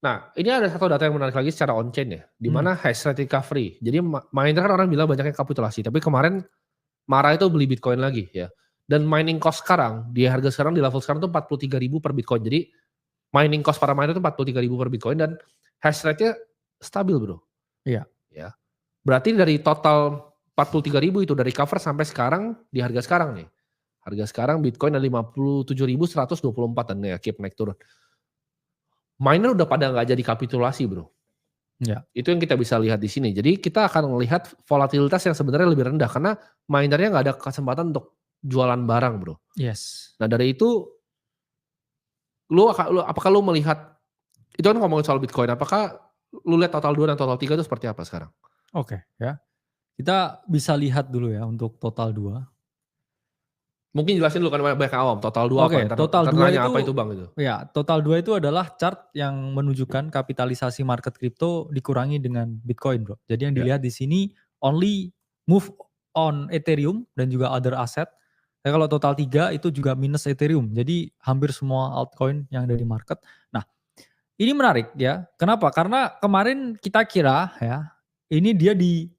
Nah, ini ada satu data yang menarik lagi secara on-chain ya, di Hmm. mana hash rate recovery. Jadi miner kan orang bilang banyak yang kapitulasi, tapi kemarin Mara itu beli Bitcoin lagi ya. Dan mining cost sekarang, di harga sekarang di level sekarang tuh 43.000 per Bitcoin. Jadi mining cost para miner itu 43.000 per Bitcoin dan hash rate-nya stabil, Bro. Iya. Ya. Berarti dari total 43.000 itu dari cover sampai sekarang di harga sekarang nih. Harga sekarang Bitcoin ada 57.124 dan ya keep naik turun. Miner udah pada nggak jadi kapitulasi, Bro. Ya. Itu yang kita bisa lihat di sini. Jadi kita akan melihat volatilitas yang sebenarnya lebih rendah karena minernya nggak ada kesempatan untuk jualan barang, Bro. Yes. Nah dari itu, apakah lu melihat, itu kan ngomongin soal Bitcoin, apakah lu lihat total 2 dan total 3 itu seperti apa sekarang? Oke, ya. Kita bisa lihat dulu ya untuk total 2. Mungkin jelasin dulu kan banyak yang awam, total 2 apa? Oke, Entar total 2 nanya apa itu itu Bang gitu. ya, total 2 itu adalah chart yang menunjukkan kapitalisasi market kripto dikurangi dengan Bitcoin, Bro. Jadi yang Ya. dilihat di sini only move on Ethereum dan juga other asset. Kalau total 3 itu juga minus Ethereum. Jadi hampir semua altcoin yang ada di market. Nah, ini menarik ya. Kenapa? Karena kemarin kita kira ya, ini dia di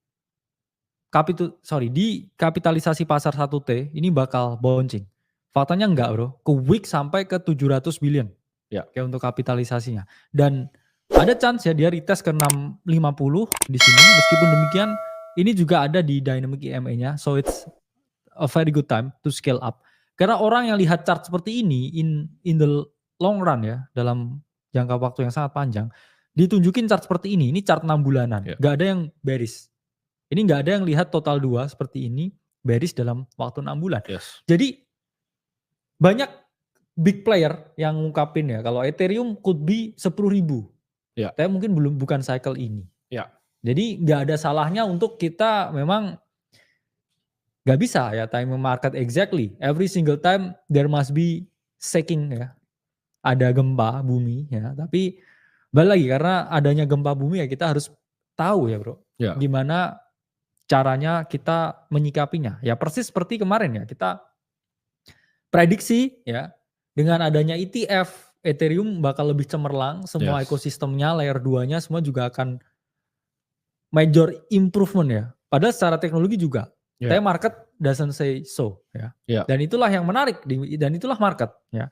kapitalisasi pasar 1T ini bakal bouncing. Faktanya enggak, Bro. Ke week sampai ke 700 billion. Ya. Kayak untuk kapitalisasinya. Dan ada chance ya dia retest ke 650 di sini. Meskipun demikian, ini juga ada di dynamic EMA-nya. So it's a very good time to scale up. Karena orang yang lihat chart seperti ini in the long run ya, dalam jangka waktu yang sangat panjang, ditunjukin chart seperti ini chart 6 bulanan. Ya. Gak ada yang bearish. Ini nggak ada yang lihat total 2 seperti ini bearish dalam waktu 6 bulan. Yes. Jadi banyak big player yang ngungkapin ya kalau Ethereum could be 10.000. Ya. Tapi mungkin bukan cycle ini. Ya. Jadi nggak ada salahnya untuk kita memang nggak bisa ya time market exactly. Every single time there must be shaking ya. Ada gempa bumi ya. Tapi balik lagi karena adanya gempa bumi ya kita harus tahu ya bro. Ya. Gimana caranya kita menyikapinya. Ya persis seperti kemarin ya, kita prediksi ya, dengan adanya ETF, Ethereum bakal lebih cemerlang, semua Yes. ekosistemnya, layer 2-nya semua juga akan major improvement ya. Padahal secara teknologi juga. Ya. Tapi market doesn't say so ya. Ya. Dan itulah yang menarik, dan itulah market ya.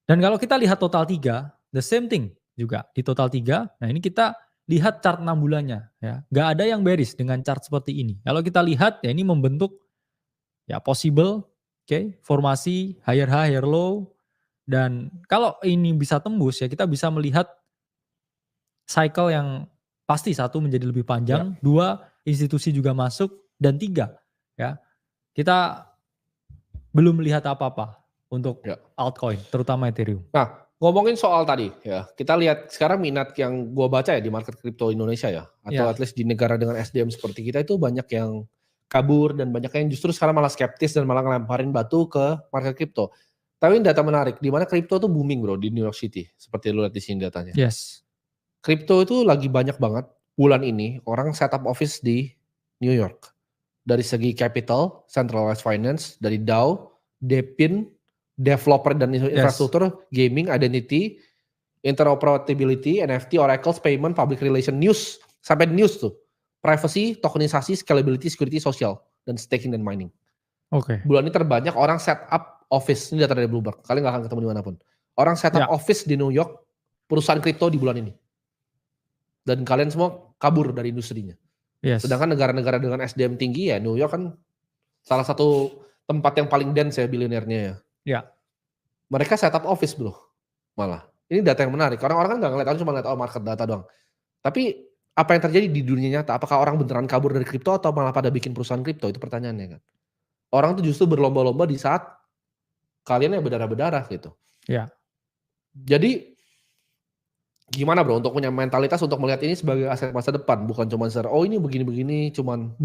Dan kalau kita lihat total 3, the same thing juga di total 3. Nah ini kita lihat chart 6 bulannya ya. Gak ada yang bearish dengan chart seperti ini. Kalau kita lihat ya ini membentuk ya possible, formasi higher high, higher low. Dan kalau ini bisa tembus ya kita bisa melihat cycle yang pasti 1 menjadi lebih panjang, 2 institusi juga masuk, dan 3 ya kita belum melihat apa-apa untuk altcoin terutama Ethereum. Nah, ngomongin soal tadi ya, kita lihat sekarang minat yang gua baca ya di market kripto Indonesia ya, atau at least di negara dengan SDM seperti kita itu banyak yang kabur dan banyak yang justru sekarang malah skeptis dan malah ngelemparin batu ke market kripto. Tapi ini data menarik, di mana kripto tuh booming bro di New York City, seperti lu lihat di sini datanya. Yes. Kripto itu lagi banyak banget bulan ini orang setup office di New York. Dari segi capital, centralized finance, dari DAO, DePIN, developer dan infrastruktur, gaming, identity, interoperability, NFT, oracles, payment, public relation, news, sampai news tuh. Privacy, tokenisasi, scalability, security, social, dan staking dan mining. Oke. Bulan ini terbanyak orang setup office, ini data dari Bloomberg, kalian gak akan ketemu dimanapun. Orang setup office di New York, perusahaan kripto di bulan ini. Dan kalian semua kabur dari industrinya. Yes. Sedangkan negara-negara dengan SDM tinggi ya, New York kan salah satu tempat yang paling dense ya bilionernya ya. Ya. Mereka setup office bro, malah. Ini data yang menarik. Orang-orang kan gak ngeliat, cuma ngeliat market data doang. Tapi apa yang terjadi di dunia nyata? Apakah orang beneran kabur dari kripto atau malah pada bikin perusahaan kripto? Itu pertanyaannya kan. Orang tuh justru berlomba-lomba di saat kalian yang berdarah-berdarah gitu. Ya. Jadi gimana bro untuk punya mentalitas untuk melihat ini sebagai aset masa depan, bukan cuma oh ini begini-begini cuman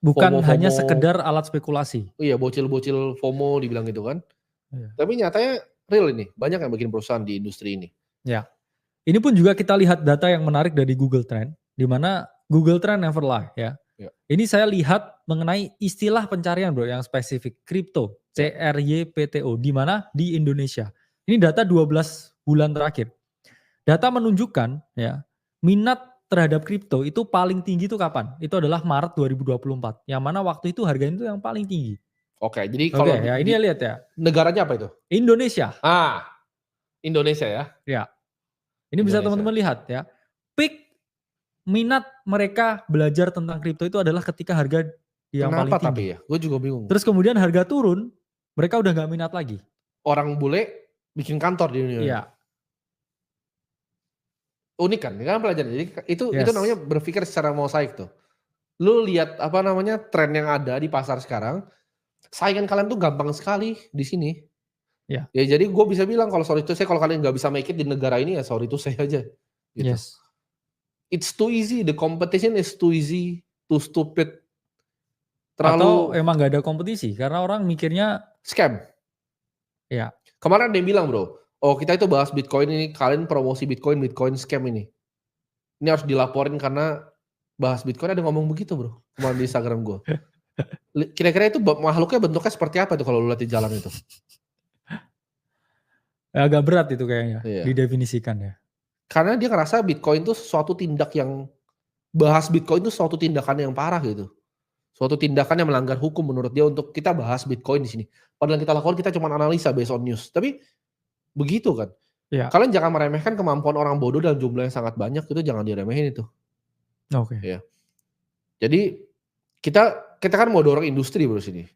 bukan hanya sekedar alat spekulasi. Iya, bocil-bocil FOMO dibilang gitu kan. Iya. Tapi nyatanya real ini, banyak yang bikin perusahaan di industri ini. Ya. Ini pun juga kita lihat data yang menarik dari Google Trend, di mana Google Trend never lie ya. Ini saya lihat mengenai istilah pencarian bro yang spesifik, crypto, CRYPTO, di mana di Indonesia. Ini data 12 bulan terakhir. data menunjukkan ya minat terhadap kripto itu paling tinggi itu kapan? Itu adalah Maret 2024. Yang mana waktu itu harganya itu yang paling tinggi. Oke, jadi Oke, kalau ya ini lihat ya. negaranya apa itu? Indonesia. Ah, Indonesia ya. Ya. Ini bisa Indonesia. teman-teman lihat ya. Peak minat mereka belajar tentang kripto itu adalah ketika harga yang paling Kenapa tinggi. tapi ya? Gue juga bingung. Terus kemudian harga turun, mereka udah nggak minat lagi. Orang bule bikin kantor di New York. Iya. Unik kan? Ini kan pelajaran. Jadi itu Yes. namanya berpikir secara mosaik tuh. Lu lihat apa namanya tren yang ada di pasar sekarang, saingan kalian tuh gampang sekali di sini. Ya. Ya jadi gue bisa bilang kalau sorry itu saya kalau kalian nggak bisa make it di negara ini ya sorry itu saya aja. Gitu. Yes. It's too easy. The competition is too easy, too stupid. Atau Terlalu emang gak ada kompetisi karena orang mikirnya scam. ya. Kemarin ada yang bilang bro, oh kita itu bahas Bitcoin ini, kalian promosi Bitcoin scam ini. Ini harus dilaporin karena bahas Bitcoin ada ngomong begitu bro, kemarin di Instagram gue. Kira-kira itu makhluknya bentuknya seperti apa itu kalau lu lihat di jalan itu? Agak berat itu kayaknya Iya. didefinisikan ya. Karena dia ngerasa Bitcoin itu suatu tindak yang, bahas Bitcoin itu suatu tindakan yang parah gitu. Suatu tindakan yang melanggar hukum menurut dia untuk kita bahas Bitcoin di sini. Padahal yang kita lakukan kita cuma analisa based on news. Tapi begitu kan. Ya. Kalian jangan meremehkan kemampuan orang bodoh dalam jumlah yang sangat banyak, itu jangan diremehin itu. Oke. Ya. Jadi kita kan mau dorong industri bro sini.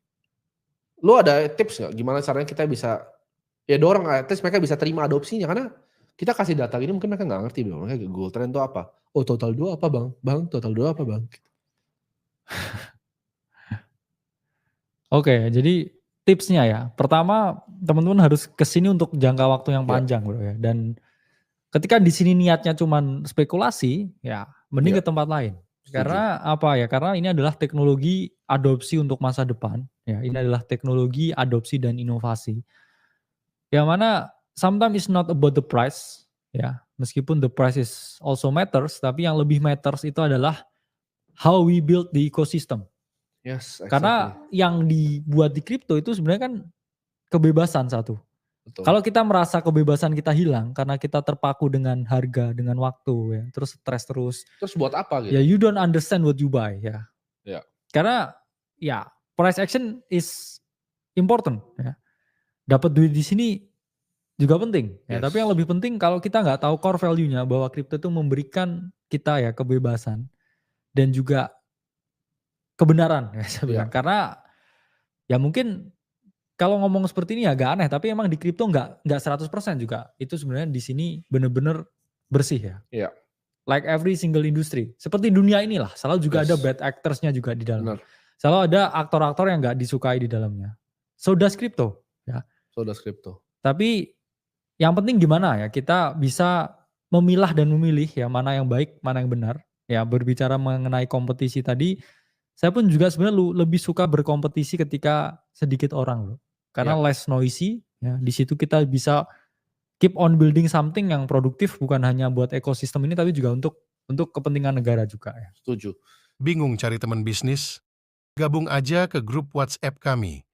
Lu ada tips nggak gimana caranya kita bisa ya dorong at least mereka bisa terima adopsinya, karena kita kasih data gini mungkin mereka nggak ngerti bro. Mereka Google Trend itu apa? Oh total 2 apa bang? Bang total 2 apa bang? Oke, jadi tipsnya ya. Pertama, teman-teman harus kesini untuk jangka waktu yang Ya. panjang bro ya. Dan ketika di sini niatnya cuman spekulasi, ya mending Ya. ke tempat lain. Setuju. Karena apa ya? Karena ini adalah teknologi adopsi untuk masa depan. Ya, ini adalah teknologi adopsi dan inovasi. Yang mana sometimes it's not about the price, ya. Meskipun the price is also matters, tapi yang lebih matters itu adalah how we build the ecosystem. Yes, exactly. Karena yang dibuat di kripto itu sebenarnya kan kebebasan satu. Betul. Kalau kita merasa kebebasan kita hilang karena kita terpaku dengan harga, dengan waktu ya, terus stres terus. Terus buat apa gitu? Ya you don't understand what you buy ya. Ya. Karena ya price action is important ya. Dapat duit di sini juga penting ya. Yes. Tapi yang lebih penting kalau kita nggak tahu core value-nya bahwa kripto itu memberikan kita ya kebebasan dan juga kebenaran ya saya bilang. Karena ya mungkin kalau ngomong seperti ini agak aneh, tapi emang di kripto nggak 100% juga. Itu sebenarnya di sini benar-benar bersih ya. Iya. Like every single industry. Seperti dunia inilah, selalu juga ada bad actors-nya juga di dalam. Benar. Selalu ada aktor-aktor yang nggak disukai di dalamnya. So does crypto ya. So does crypto. Tapi yang penting gimana ya, kita bisa memilah dan memilih ya mana yang baik, mana yang benar. Ya berbicara mengenai kompetisi tadi, saya pun juga sebenarnya lebih suka berkompetisi ketika sedikit orang loh. Karena less noisy, ya di situ kita bisa keep on building something yang produktif bukan hanya buat ekosistem ini tapi juga untuk kepentingan negara juga ya. Setuju. Bingung cari teman bisnis? Gabung aja ke grup WhatsApp kami.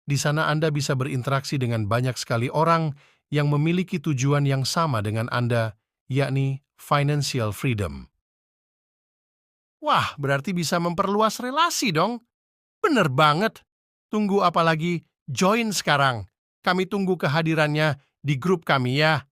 Di sana Anda bisa berinteraksi dengan banyak sekali orang yang memiliki tujuan yang sama dengan Anda, yakni financial freedom. Wah, berarti bisa memperluas relasi dong. Bener banget. Tunggu apa lagi? Join sekarang. Kami tunggu kehadirannya di grup kami ya.